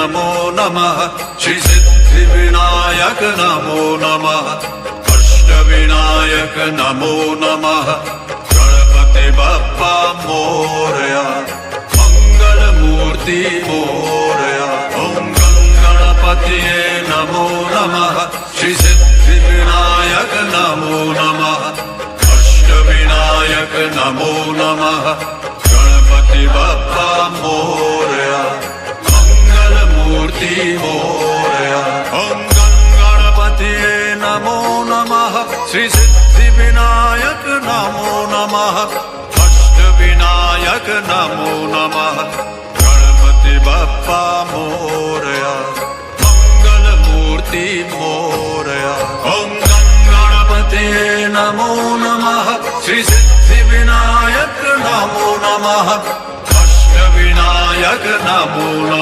नमो नमः श्री सिद्धिविनायक नमो नमः अष्टविनायक नमो नमः गणपति बप्पा मोरया मंगलमूर्ति मोरया ओम गणपतिये नमो नमः श्री सिद्धिविनायक नमो नमः अष्टविनायक नमो नमः गणपति बप्पा मोरया मंगलमूर्ति मोरया ओम गणपतिये नमो नमः श्री सिद्धिविनायक नमो नमः अष्टविनायक नमो नमः गणपति बप्पा मोरया मंगलमूर्ति मोरया ओम गणपतिये नमो नमः श्री सिद्धिविनायक नमो नमः अष्टविनायक नमो नमः